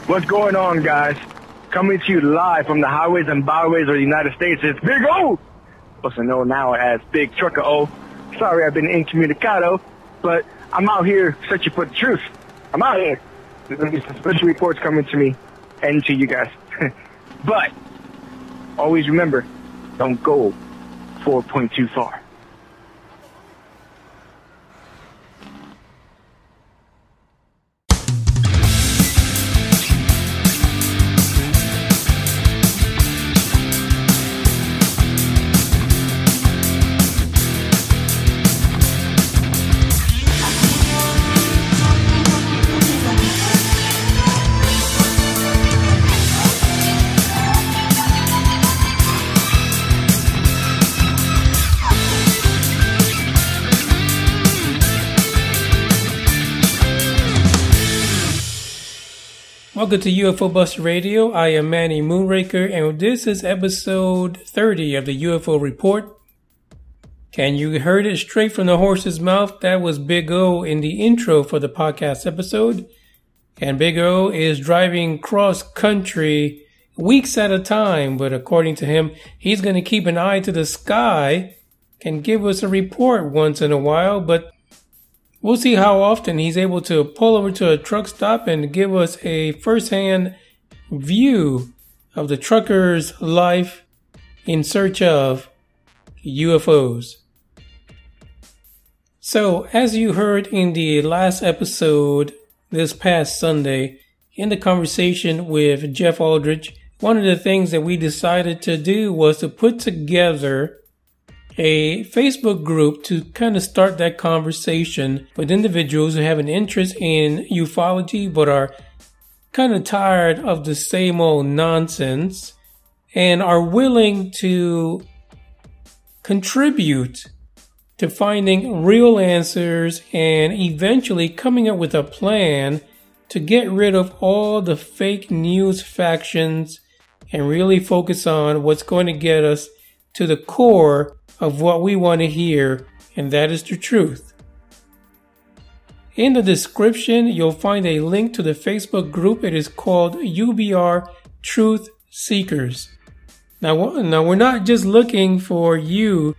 What's going on, guys? Coming to you live from the highways and byways of the United States. It's Big O, also known now as Big Trucker O. Sorry, I've been incommunicado, but I'm out here searching for the truth. I'm out here. There's going to be some special reports coming to me and to you guys. But always remember, don't go 4.2 far. Welcome to UFO Buster Radio. I am Manny Moonraker, and this is episode 30 of the UFO Report. Can you heard it straight from the horse's mouth? That was Big O in the intro for the podcast episode. And Big O is driving cross country weeks at a time, but according to him, he's going to keep an eye to the sky and give us a report once in a while, but we'll see how often he's able to pull over to a truck stop and give us a first-hand view of the trucker's life in search of UFOs. So, as you heard in the last episode this past Sunday, in the conversation with Jeff Aldrich, one of the things that we decided to do was to put together a Facebook group to kind of start that conversation with individuals who have an interest in ufology but are kind of tired of the same old nonsense and are willing to contribute to finding real answers and eventually coming up with a plan to get rid of all the fake news factions and really focus on what's going to get us to the core of what we want to hear, and that is the truth. In the description, you'll find a link to the Facebook group. It is called UBR Truth Seekers. Now we're not just looking for you,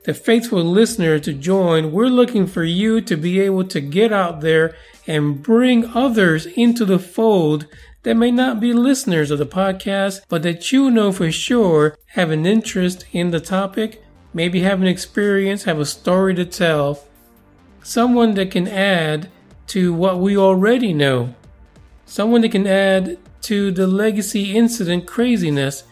the faithful listener, to join. We're looking for you to be able to get out there and bring others into the fold that may not be listeners of the podcast, but that you know for sure have an interest in the topic, maybe have an experience, have a story to tell, someone that can add to what we already know, someone that can add to the legacy incident craziness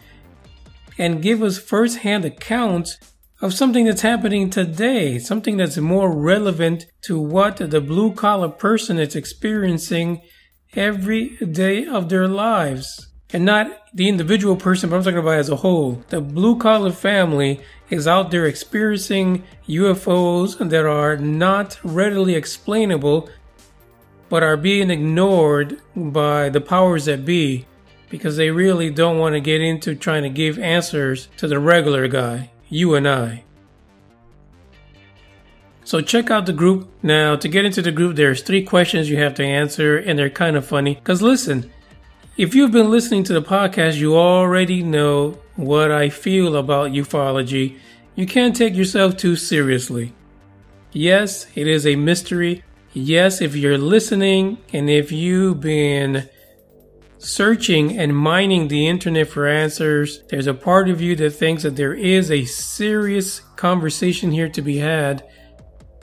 and give us first-hand accounts of something that's happening today, something that's more relevant to what the blue-collar person is experiencing every day of their lives. And not the individual person, but I'm talking about as a whole. The blue-collar family is out there experiencing UFOs that are not readily explainable, but are being ignored by the powers that be because they really don't want to get into trying to give answers to the regular guy, you and I. So check out the group. Now, to get into the group, there's 3 questions you have to answer, and they're kind of funny. Because listen, if you've been listening to the podcast, you already know what I feel about ufology. You can't take yourself too seriously. Yes, it is a mystery. Yes, if you're listening and if you've been searching and mining the internet for answers, there's a part of you that thinks that there is a serious conversation here to be had.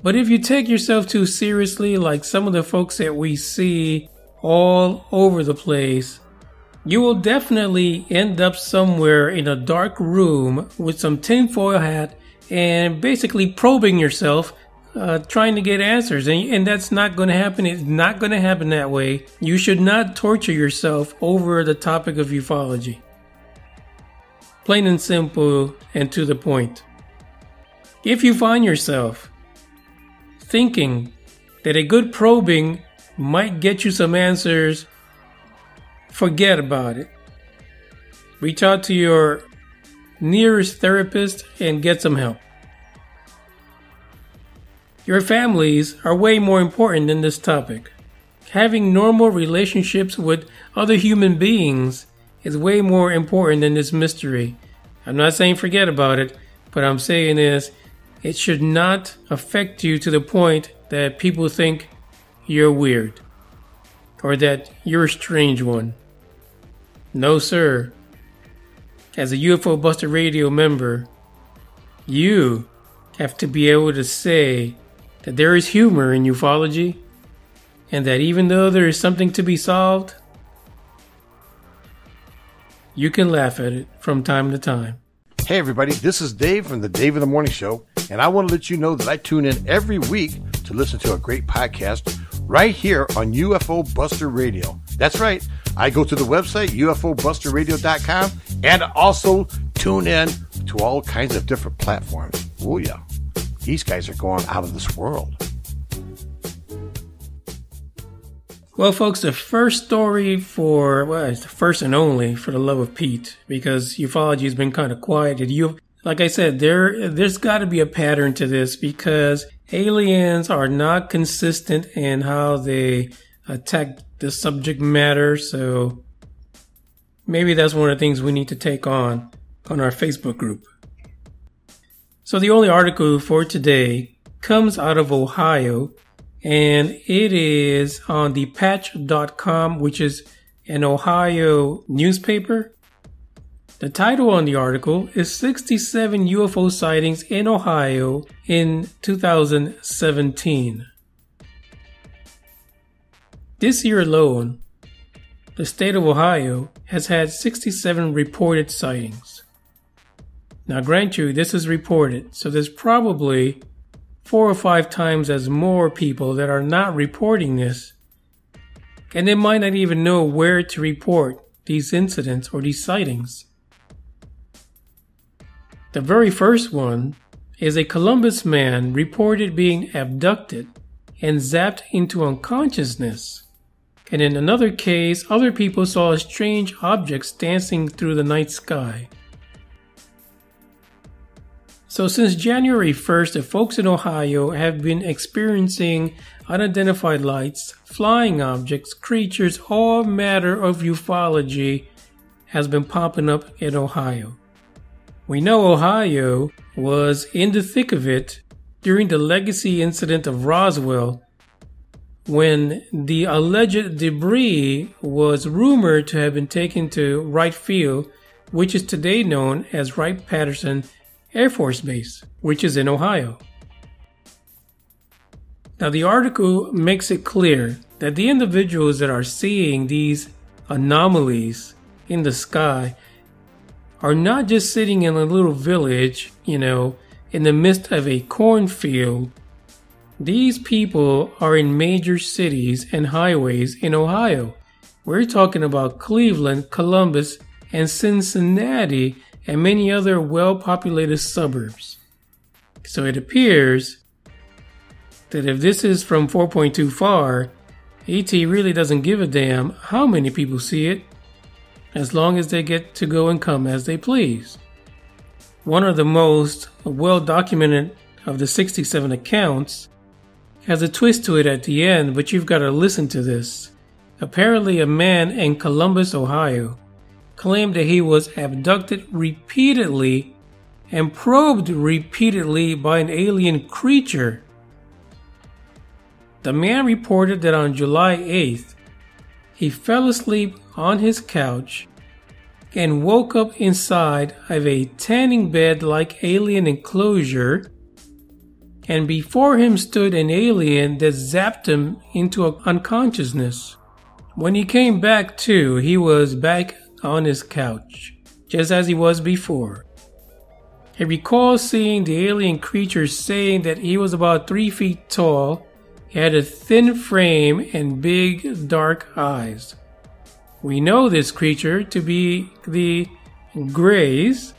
But if you take yourself too seriously, like some of the folks that we see all over the place, you will definitely end up somewhere in a dark room with some tinfoil hat and basically probing yourself, trying to get answers. And that's not going to happen. It's not going to happen that way. You should not torture yourself over the topic of ufology. Plain and simple and to the point. If you find yourself thinking that a good probing might get you some answers, forget about it. Reach out to your nearest therapist and get some help. Your families are way more important than this topic. having normal relationships with other human beings is way more important than this mystery. I'm not saying forget about it, but I'm saying is it should not affect you to the point that people think you're weird or that you're a strange one. No, sir. As a UFO Buster Radio member, you have to be able to say that there is humor in ufology and that even though there is something to be solved, you can laugh at it from time to time. Hey everybody, this is Dave from the Dave in the Morning Show, and I want to let you know that I tune in every week to listen to a great podcast right here on UFO Buster Radio. That's right, I go to the website ufobusterradio.com and also tune in to all kinds of different platforms. Oh yeah, these guys are going out of this world. Well, folks, the first story it's the first and only for the love of Pete, because ufology has been kind of quiet. Like I said, there's got to be a pattern to this because aliens are not consistent in how they attack the subject matter. So maybe that's one of the things we need to take on our Facebook group. So the only article for today comes out of Ohio, and it is on the patch.com, which is an Ohio newspaper. The title on the article is 67 UFO sightings in Ohio in 2017. This year alone, the state of Ohio has had 67 reported sightings. Now, grant you, this is reported, so there's probably 4 or 5 times as more people that are not reporting this, and they might not even know where to report these incidents or these sightings. The very first one is a Columbus man reported being abducted and zapped into unconsciousness. And in another case, other people saw strange objects dancing through the night sky. So since January 1st, the folks in Ohio have been experiencing unidentified lights, flying objects, creatures, all matter of ufology has been popping up in Ohio. We know Ohio was in the thick of it during the legacy incident of Roswell, when the alleged debris was rumored to have been taken to Wright Field, which is today known as Wright-Patterson Air Force Base, which is in Ohio. Now, the article makes it clear that the individuals that are seeing these anomalies in the sky are not just sitting in a little village, in the midst of a cornfield. These people are in major cities and highways in Ohio. We're talking about Cleveland, Columbus, and Cincinnati, and many other well-populated suburbs. So it appears that if this is from 4.2 far, ET really doesn't give a damn how many people see it, as long as they get to go and come as they please. One of the most well-documented of the 67 accounts has a twist to it at the end, but you've got to listen to this. Apparently, a man in Columbus, Ohio, claimed that he was abducted repeatedly and probed repeatedly by an alien creature. The man reported that on July 8th, he fell asleep on his couch and woke up inside of a tanning bed-like alien enclosure, and before him stood an alien that zapped him into unconsciousness. When he came back to, he was back on his couch, just as he was before. He recalls seeing the alien creature, saying that he was about 3 feet tall, he had a thin frame and big dark eyes. We know this creature to be the Graylien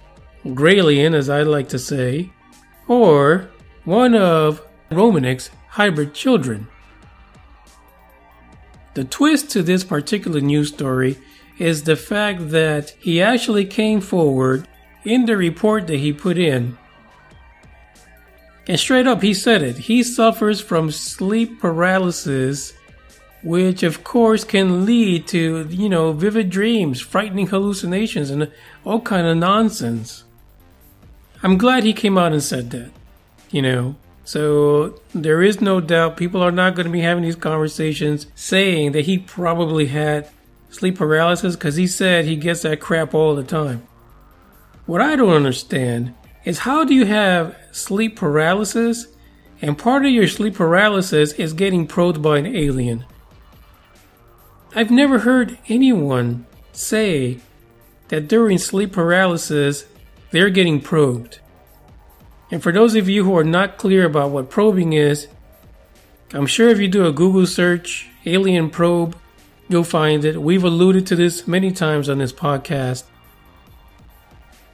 as I like to say, or one of Romanik's hybrid children. The twist to this particular news story is the fact that he actually came forward in the report that he put in. And straight up, he said it. He suffers from sleep paralysis which of course can lead to, vivid dreams, frightening hallucinations, and all kind of nonsense. I'm glad he came out and said that, So there is no doubt people are not going to be having these conversations saying that he probably had sleep paralysis, because he said he gets that crap all the time. What I don't understand is, how do you have sleep paralysis and part of your sleep paralysis is getting probed by an alien? I've never heard anyone say that during sleep paralysis they're getting probed. And for those of you who are not clear about what probing is, I'm sure if you do a Google search, alien probe, you'll find it. We've alluded to this many times on this podcast.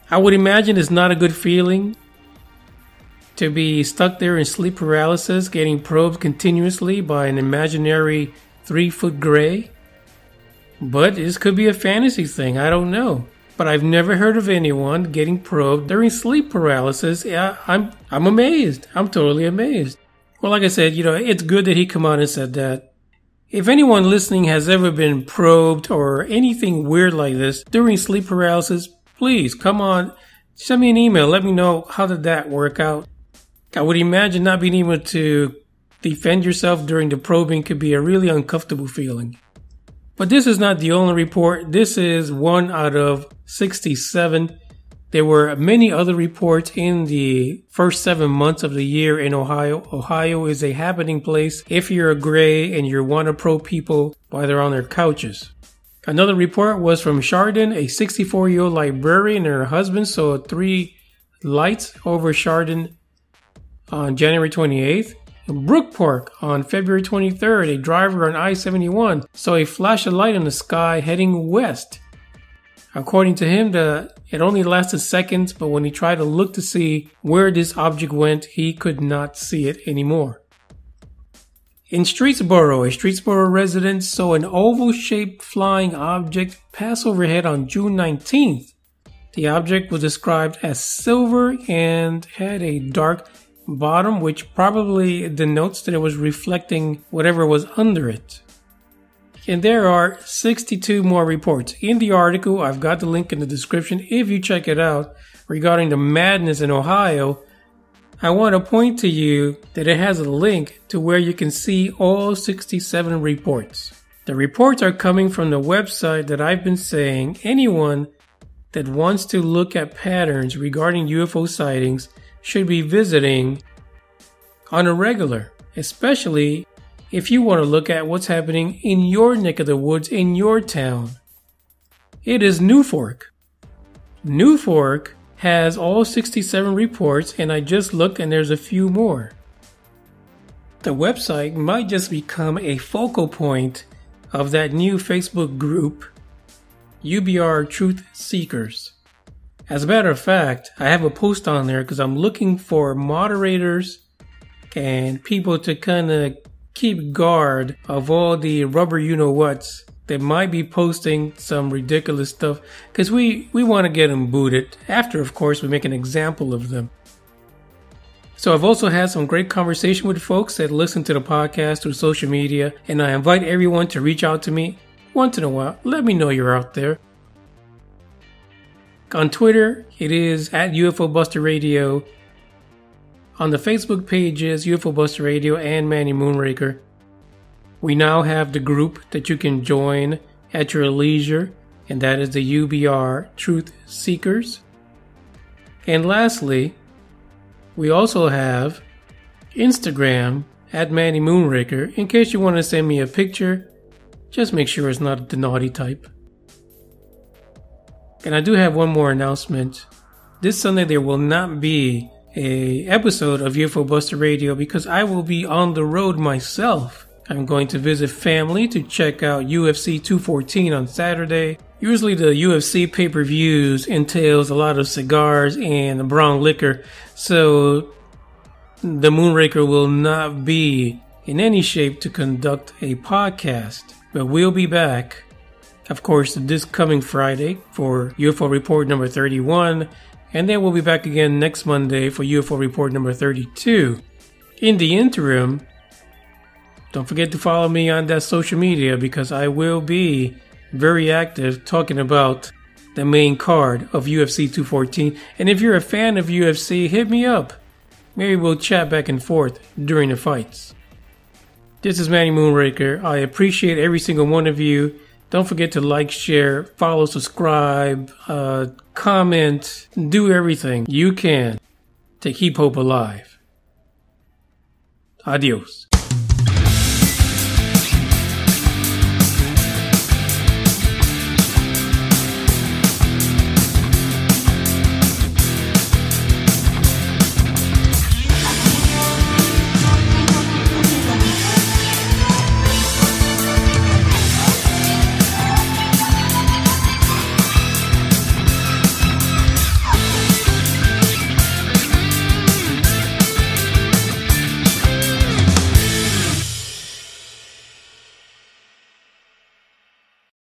I would imagine it's not a good feeling to be stuck there in sleep paralysis, getting probed continuously by an imaginary 3-foot gray. But this could be a fantasy thing, I don't know. But I've never heard of anyone getting probed during sleep paralysis. Yeah, I'm amazed. I'm totally amazed. Well, like I said, it's good that he come out and said that. If anyone listening has ever been probed or anything weird like this during sleep paralysis, please come on, send me an email. Let me know, how did that work out? I would imagine not being able to defend yourself during the probing could be a really uncomfortable feeling. But this is not the only report. This is one out of 67. There were many other reports in the first 7 months of the year in Ohio. Ohio is a happening place if you're a gray and you want to probe people while they're on their couches. Another report was from Chardon. A 64-year-old librarian and her husband saw 3 lights over Chardon on January 28th. In Brook Park on February 23rd, a driver on I-71 saw a flash of light in the sky heading west. According to him, it only lasted seconds, but when he tried to look to see where this object went, he could not see it anymore. In Streetsboro, a Streetsboro resident saw an oval-shaped flying object pass overhead on June 19th. The object was described as silver and had a dark bottom, which probably denotes that it was reflecting whatever was under it. And there are 62 more reports. In the article, I've got the link in the description if you check it out, regarding the madness in Ohio. I want to point to you that it has a link to where you can see all 67 reports. The reports are coming from the website that I've been saying anyone that wants to look at patterns regarding UFO sightings should be visiting on a regular, especially if you want to look at what's happening in your neck of the woods, in your town. It is New Fork. New Fork has all 67 reports, and I just looked and there's a few more. The website might just become a focal point of that new Facebook group, UBR Truth Seekers. As a matter of fact, I have a post on there because I'm looking for moderators and people to kind of keep guard of all the rubber you-know-whats that might be posting some ridiculous stuff, because we want to get them booted after, of course, we make an example of them. So I've also had some great conversation with folks that listen to the podcast through social media, and I invite everyone to reach out to me once in a while. Let me know you're out there. On Twitter, it is at UFO Buster Radio. On the Facebook pages, UFO Buster Radio and Manny Moonraker. We now have the group that you can join at your leisure, and that is the UBR Truth Seekers. And lastly, we also have Instagram at Manny Moonraker. In case you want to send me a picture, just make sure it's not the naughty type. And I do have one more announcement. This Sunday there will not be an episode of UFO Buster Radio because I will be on the road myself. I'm going to visit family to check out UFC 214 on Saturday. Usually the UFC pay-per-views entails a lot of cigars and brown liquor, so the Moonraker will not be in any shape to conduct a podcast. But we'll be back, of course, this coming Friday for UFO Report number 31, and then we'll be back again next Monday for UFO Report number 32. In the interim, Don't forget to follow me on that social media because I will be very active talking about the main card of UFC 214. And if you're a fan of UFC, hit me up. Maybe we'll chat back and forth during the fights. This is Manny Moonraker. I appreciate every single one of you. Don't forget to like, share, follow, subscribe, comment, do everything you can to keep hope alive. Adios.